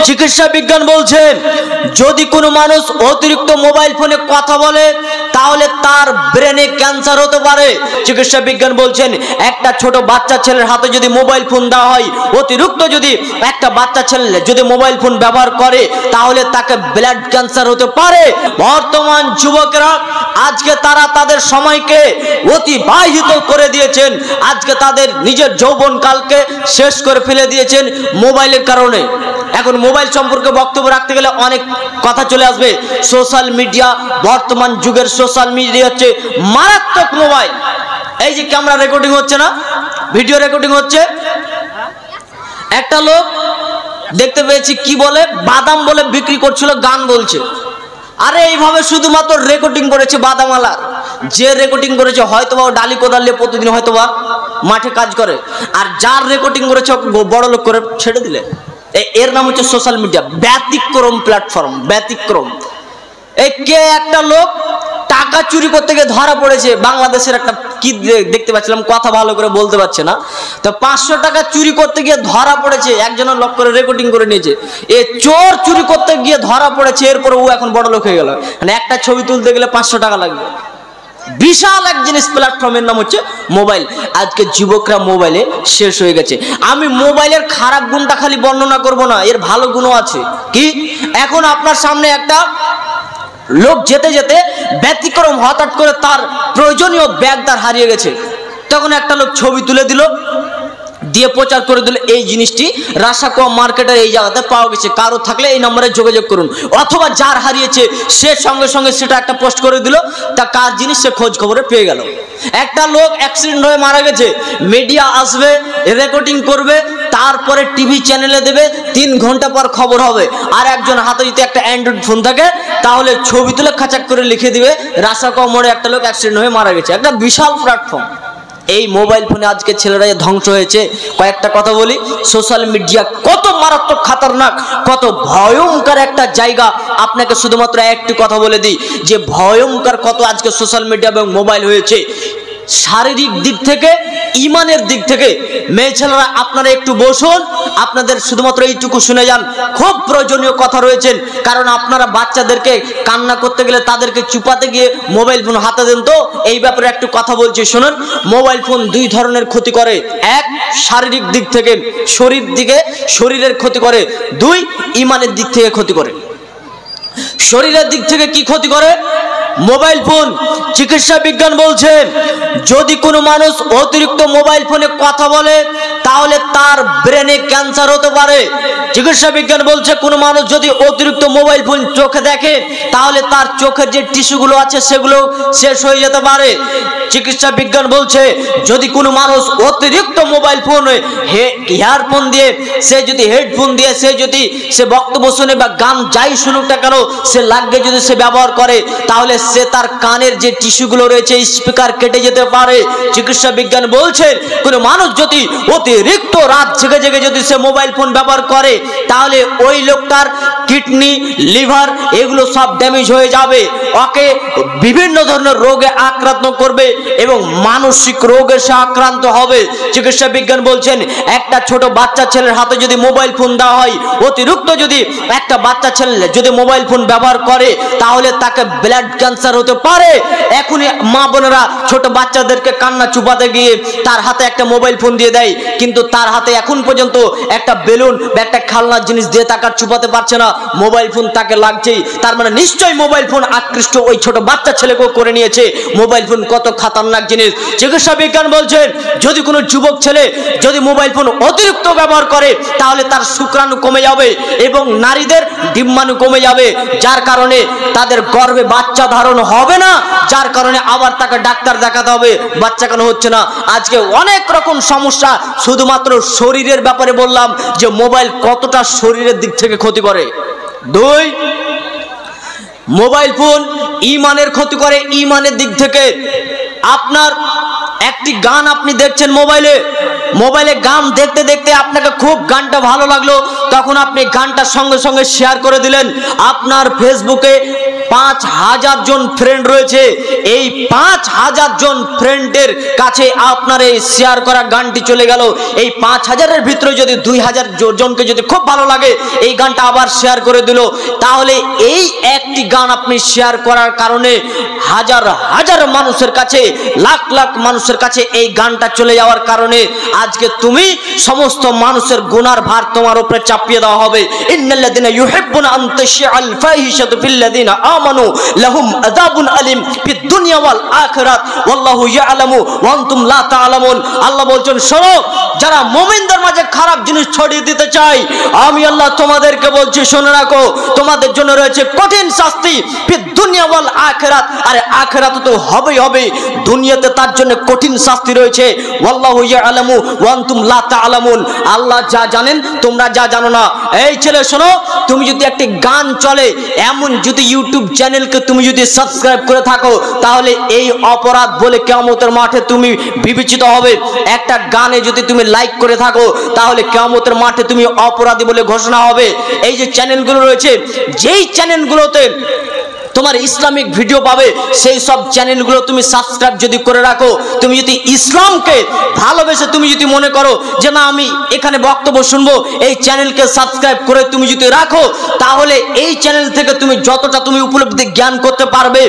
চিকিৎসা বিজ্ঞান বলছেন যদি কোনো মানুষ অতিরিক্ত মোবাইল ফোনে কথা বলে তাহলে তার ব্রেনে ক্যান্সার হতে পারে। চিকিৎসা বিজ্ঞান বলছেন একটা ছোট বাচ্চা ছেলের হাতে যদি মোবাইল ফোন দেওয়া হয়, অতিরিক্ত যদি একটা বাচ্চা ছেলে যদি মোবাইল ফোন ব্যবহার করে তাহলে তাকে ব্লাড ক্যান্সার হতে পারে। বর্তমান যুবকরা আজকে তারা তাদের সময়কে অতিবাহিত করে দিয়েছেন, আজকে তাদের নিজের যৌবনকালকে শেষ করে ফেলে দিয়েছেন মোবাইলের কারণে। এখন মোবাইল সম্পর্কে বক্তব্য রাখতে গেলে অনেক কথা চলে আসবে। সোশ্যাল মিডিয়া, বর্তমান যুগের সোশ্যাল মিডিয়া হচ্ছে মারাত্মক মোবাইল। এই যে ক্যামেরা রেকর্ডিং হচ্ছে না, ভিডিও রেকর্ডিং হচ্ছে, একটা লোক দেখতে পেয়েছি কি বলে বাদাম বলে বিক্রি করছিল, গান বলছে। আরে এইভাবে শুধুমাত্র রেকর্ডিং করেছে বাদামালার, যে রেকর্ডিং করেছে হয়তোবা ডালি কোদাল নিয়ে প্রতিদিন হয়তোবা মাঠে কাজ করে, আর যার রেকর্ডিং করেছে বড় লোক করে ছেড়ে দিলে। এর নাম হচ্ছে সোশ্যাল মিডিয়া, ব্যতিক্রম প্ল্যাটফর্ম, ব্যতিক্রম। এই কে একটা লোক টাকা চুরি করতে গিয়ে ধরা পড়েছে, বাংলাদেশের একটা কি দেখতে পাচ্ছিলাম, কথা ভালো করে বলতে পারছে না, তো 500 টাকা চুরি করতে গিয়ে ধরা পড়েছে, একজনের লোক করে রেকর্ডিং করে নিয়েছে। এ চোর চুরি করতে গিয়ে ধরা পড়েছে, এরপরে ও এখন বড় লোক হয়ে গেল। মানে একটা ছবি তুলতে গেলে 500 টাকা লাগবে। বিশাল এক জিনিস, প্ল্যাটফর্মের নাম হচ্ছে মোবাইল। আজকে যুবকরা মোবাইলে শেষ হয়ে গেছে। আমি মোবাইলের খারাপ গুণটা খালি বর্ণনা করব না, এর ভালো গুণও আছে। কি, এখন আপনার সামনে একটা লোক যেতে যেতে ব্যতিক্রম হঠাৎ করে তার প্রয়োজনীয় ব্যাগ তার হারিয়ে গেছে, তখন একটা লোক ছবি তুলে দিল, দিয়ে প্রচার করে দিল এই জিনিসটি রাসাকোয়া মার্কেটের এই জায়গাতে পাওয়া গেছে, কারো থাকলে এই নম্বরে যোগাযোগ করুন। অথবা যার হারিয়েছে সে সঙ্গে সঙ্গে সেটা একটা পোস্ট করে দিল, তা কার জিনিস সে খোঁজ খবরে পেয়ে গেল। একটা লোক অ্যাক্সিডেন্ট হয়ে মারা গেছে, মিডিয়া আসবে, রেকর্ডিং করবে, তারপরে টিভি চ্যানেলে দেবে, 3 ঘন্টা পর খবর হবে। আর একজন হাতে যদি একটা অ্যান্ড্রয়েড ফোন থাকে তাহলে ছবি তুলে খাচাক করে লিখে দিবে রাসাকোয়া মোড়ে একটা লোক অ্যাক্সিডেন্ট হয়ে মারা গেছে। একটা বিশাল প্ল্যাটফর্ম। এই মোবাইল ফোনে আজকে ছেলেরা ধ্বংস হয়েছে। কয়েকটা কথা বলি, সোশ্যাল মিডিয়া কত মারাত্মক খাতারনাক, কত ভয়ঙ্কর একটা জায়গা। আপনাকে শুধুমাত্র একটি কথা বলে দিই যে ভয়ঙ্কর কত আজকে সোশ্যাল মিডিয়া এবং মোবাইল হয়েছে। শারীরিক দিক থেকে, ইমানের দিক থেকে, মেয়ে ছেলেরা আপনারা একটু বসুন, আপনাদের শুধুমাত্র এইটুকু শুনে যান, খুব প্রয়োজনীয় কথা রয়েছেন। কারণ আপনারা বাচ্চাদেরকে কান্না করতে গেলে তাদেরকে চুপাতে গিয়ে মোবাইল ফোন হাতে দেন। তো এই ব্যাপারে একটু কথা বলছি শুনুন। মোবাইল ফোন 2 ধরনের ক্ষতি করে। এক, শারীরিক দিক থেকে, শরীরের ক্ষতি করে। 2, ইমানের দিক থেকে ক্ষতি করে। শরীরের দিক থেকে কি ক্ষতি করে মোবাইল ফোন? চিকিৎসা বিজ্ঞান বলছেন যদি কোনো মানুষ অতিরিক্ত মোবাইল ফোনে কথা বলে তাহলে তার ব্রেনে ক্যান্সার হতে পারে। চিকিৎসা বিজ্ঞান বলছে কোনো মানুষ যদি অতিরিক্ত মোবাইল ফোন চোখে দেখে তাহলে তার চোখের যে টিস্যুগুলো আছে সেগুলো শেষ হয়ে যেতে পারে। চিকিৎসা বিজ্ঞান বলছে যদি কোনো মানুষ অতিরিক্ত মোবাইল ফোনে ইয়ারফোন দিয়ে, সে যদি হেডফোন দিয়ে সে বক্তব্য শুনে বা গান যাই শুনুক না কেন, সে লাগিয়ে যদি সে ব্যবহার করে তাহলে সে তার কানের যে টিস্যুগুলো রয়েছে স্পিকার কেটে যেতে পারে। চিকিৎসা বিজ্ঞান বলছে কোনো মানুষ যদি অতিরিক্ত রাত জেগে জেগে যদি সে মোবাইল ফোন ব্যবহার করে তাহলে ওই লোকটার কিডনি, লিভার এগুলো সব ড্যামেজ হয়ে যাবে, ওকে বিভিন্ন ধরনের রোগে আক্রান্ত করবে এবং মানসিক রোগে সে আক্রান্ত হবে। চিকিৎসা বিজ্ঞান বলছেন একটা ছোট বাচ্চা ছেলের হাতে যদি মোবাইল ফোন দেওয়া হয়, অতিরিক্ত যদি একটা বাচ্চা ছেলে যদি মোবাইল ফোন ব্যবহার করে তাহলে তাকে ব্লাড ক্যান্সার হতে পারে। এখনই মা বোনেরা ছোট বাচ্চাদেরকে কান্না চুপাতে গিয়ে তার হাতে একটা মোবাইল ফোন দিয়ে দেয়, কিন্তু তার হাতে এখন পর্যন্ত একটা বেলুন বা একটা খেলনার জিনিস দিয়ে তাকে চুপাতে পারছে না, মোবাইল ফোন তাকে লাগছেই। তার মানে নিশ্চয়ই মোবাইল ফোন আকৃষ্ট ওই ছোট বাচ্চা ছেলেকেও করে নিয়েছে। মোবাইল ফোন কত খাতারনাক জিনিস। চিকিৎসা বিজ্ঞান বলছেন যদি কোনো যুবক ছেলে যদি মোবাইল ফোন অতিরিক্ত ব্যবহার করে তাহলে তার শুক্রাণু কমে যাবে এবং নারীদের ডিম্বাণু কমে যাবে, যার কারণে তাদের গর্ভে বাচ্চা ধারণ হবে না, যার কারণে আবার তাকে ডাক্তার দেখাতে হবে, বাচ্চা কেন হচ্ছে না। আজকে অনেক রকম সমস্যা। শুধুমাত্র শরীরের ব্যাপারে বললাম যে মোবাইল কতটা শরীরের দিক থেকে ক্ষতি করে। 2, মোবাইল ফোন ইমানের ক্ষতি করে। ইমানের দিক থেকে আপনার একটি গান আপনি দেখছেন মোবাইলে গান দেখতে দেখতে আপনাকে খুব গানটা ভালো লাগলো, তখন আপনি গানটা সঙ্গে সঙ্গে শেয়ার করে দিলেন, আপনার ফেসবুকে 5000 জন ফ্রেন্ড রয়েছে, এই 5000 জন ফ্রেন্ডের কাছে আপনার এই শেয়ার করা গানটি চলে গেল। এই 5000-এর ভিতরে যদি 2000 জনকে যদি খুব ভালো লাগে এই গানটা আবার শেয়ার করে দিল, তাহলে এই একটি গান আপনি শেয়ার করার কারণে হাজার হাজার মানুষের কাছে, লাখ লাখ মানুষের কাছে এই গানটা চলে যাওয়ার কারণে আজকে তুমি সমস্ত মানুষের গুনার ভার তোমার উপরে চাপিয়ে দেওয়া হবে। ইন্নাল্লাযিনা ইউহিব্বুনা আন তাশিআল ফাহিশাতু ফিল্লাযিনা আমানু লাহুম আযাবুন আলিম ফিদ দুনিয়া ওয়াল আখিরাত ওয়াল্লাহু ইয়ালামু ওয়া আনতুম লা তা'লামুন। আল্লাহ বলছেন, শোনো, যারা মুমিনদের মাঝে খারাপ জিনিস ছড়িয়ে দিতে চায়, আমি আল্লাহ তোমাদেরকে বলছি, শুনে রাখো, তোমাদের জন্য রয়েছে কঠিন শাস্তি ফিদ দুনিয়া ওয়াল আখিরাত। আরে আখিরাতে তো হবেই হবে, দুনিয়াতে তার জন্য কঠিন শাস্তি রয়েছে। ওয়াল্লাহু ইয়ালামু ওয়া আনতুম লা তা'লামুন। আল্লাহ যা জানেন তোমরা যা জানো না। এই ছেলে শোনো, তুমি যদি একটি গান চলে এমন যদি ইউটিউব চ্যানেলকে তুমি যদি সাবস্ক্রাইব করে থাকো, তাহলে এই অপরাধ বলে কিয়ামতের মাঠে তুমি বিবেচিত হবে। একটা গানে যদি তুমি লাইক করে থাকো, তাহলে কিয়ামতের মাঠে তুমি অপরাধী বলে ঘোষণা হবে। এই যে চ্যানেলগুলো রয়েছে, যেই চ্যানেলগুলোতে তোমার ইসলামিক ভিডিও পাবে, সেই সব চ্যানেলগুলো তুমি সাবস্ক্রাইব যদি করে রাখো, তুমি যদি ইসলামকে ভালোবেসে তুমি যদি মনে করো যে না আমি এখানে বক্তব্য শুনবো, এই চ্যানেলকে সাবস্ক্রাইব করে তুমি যদি রাখো, তাহলে এই চ্যানেল থেকে তুমি যতটা তুমি উপলব্ধি জ্ঞান করতে পারবে,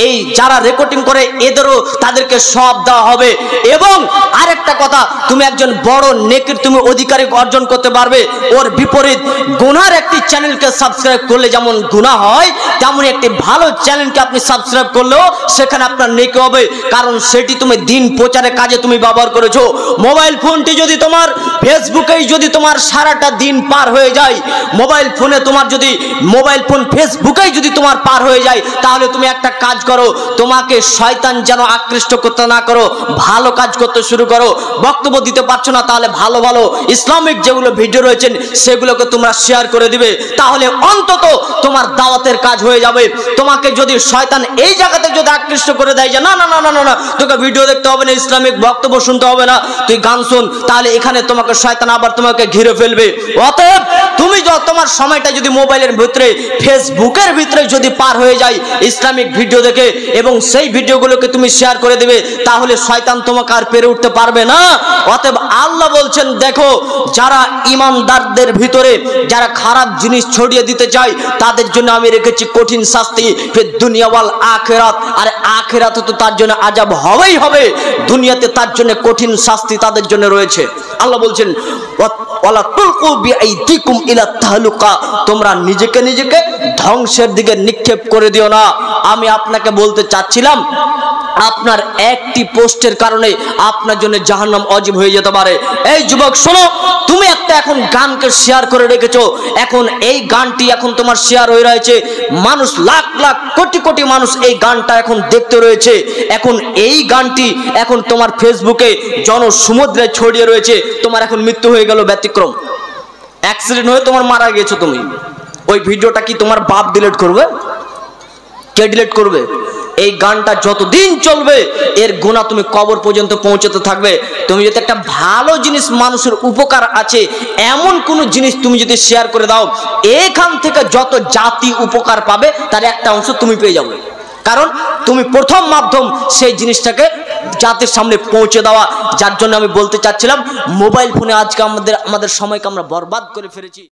এই যারা রেকর্ডিং করে এদেরও তাদেরকে সব দেওয়া হবে। এবং আরেকটা কথা, তুমি একজন বড় নেকির তুমি অধিকারী অর্জন করতে পারবে। ওর বিপরীত গুনার একটি চ্যানেলকে সাবস্ক্রাইব করলে যেমন গুনাহ হয়, তেমন একটি ভালো চ্যানেলকে আপনি সাবস্ক্রাইব করলেও সেখানে আপনার নেকি হবে, কারণ সেটি তুমি দিন প্রচারের কাজে তুমি ব্যবহার করেছো। মোবাইল ফোনটি যদি তোমার ফেসবুকেই যদি তোমার সারাটা দিন পার হয়ে যায়, মোবাইল ফোনে তোমার যদি মোবাইল ফোন ফেসবুকেই যদি তোমার পার হয়ে যায়, তাহলে তুমি একটা কাজ করো, তোমাকে শয়তান যেন আকৃষ্ট করতে না করো, ভালো কাজ করতে শুরু করো। বক্তব্য দিতে পারছো না, তাহলে ভালো ভালো ইসলামিক যেগুলো ভিডিও রয়েছেন সেগুলোকে তোমরা শেয়ার করে দিবে, তাহলে অন্তত তোমার দাওয়াতের কাজ হয়ে যাবে। তোমাকে যদি শয়তান এই জায়গাতে যদি আকৃষ্ট করে দেয় যে না না না না না তোকে ভিডিও দেখতে হবে না, ইসলামিক বক্তব্য শুনতে হবে না, তুই গান শুন, তাহলে এখানে তোমাকে শয়তান আবার তোমাকে ঘিরে ফেলবে। অতএব তুমি তোমার সময়টা যদি মোবাইলের ভিতরে ফেসবুকের ভিতরে যদি পার হয়ে যায় ইসলামিক ভিডিও দেখে, এবং সেই ভিডিওগুলোকে তুমি শেয়ার করে দেবে, তাহলে শয়তান তোমাকে আর পেরে উঠতে পারবে না। অতএব আল্লাহ বলছেন, দেখো, যারা ইমানদারদের ভিতরে যারা খারাপ জিনিস ছড়িয়ে দিতে চায়, তাদের জন্য আমি রেখেছি কঠিন শাস্তি ফিদ দুনিয়া ওয়াল আখিরাত। আর আখিরাতে তো তার জন্য আযাব হবেই হবে, দুনিয়াতে তার জন্য কঠিন শাস্তি তাদের জন্য রয়েছে। আল্লাহ বলছেন, ওয়ালা তুলকু বিআইদিকুম ইলা তাহলুকা, তোমরা নিজেকে নিজেকে ধ্বংসের দিকে নিক্ষেপ করে দিও না। আমি আপনাকে বলতে চাচ্ছিলাম, আপনার একটি পোস্টের কারণে আপনার জন্য জাহান্নাম ওয়াজিব হয়ে যেতে পারে। এই যুবক শোনো, তুমি একটা এখন গানকে শেয়ার করে রেখেছো, এখন এই গানটি এখন তোমার শেয়ার হয়ে রয়েছে, মানুষ লাখ লাখ কোটি কোটি মানুষ এই গানটা এখন দেখতে রয়েছে। এখন এই গানটি এখন তোমার ফেসবুকে জনসমুদ্রে ছড়িয়ে রয়েছে, তোমার এখন মৃত্যু হয়ে গেল ব্যতিক্রম, অ্যাক্সিডেন্ট হয়ে তোমার মারা গেছো তুমি, ওই ভিডিওটা কি তোমার বাপ ডিলিট করবে? কে ডিলিট করবে? এই গানটা যতদিন চলবে এর গুনাহ তুমি কবর পর্যন্ত পৌঁছতে থাকবে। তুমি যদি একটা ভালো জিনিস, মানুষের উপকার আছে এমন কোন জিনিস তুমি যদি শেয়ার করে দাও, এখান থেকে যত জাতি উপকার পাবে তার একটা অংশ তুমি পেয়ে যাবে, কারণ তুমি প্রথম মাধ্যম সেই জিনিসটাকে জাতির সামনে পৌঁছে দেওয়া। যার জন্য আমি বলতে চাচ্ছিলাম, মোবাইল ফোনে আজকে আমাদের সময়কে আমরা বরবাদ করে ফেলেছি।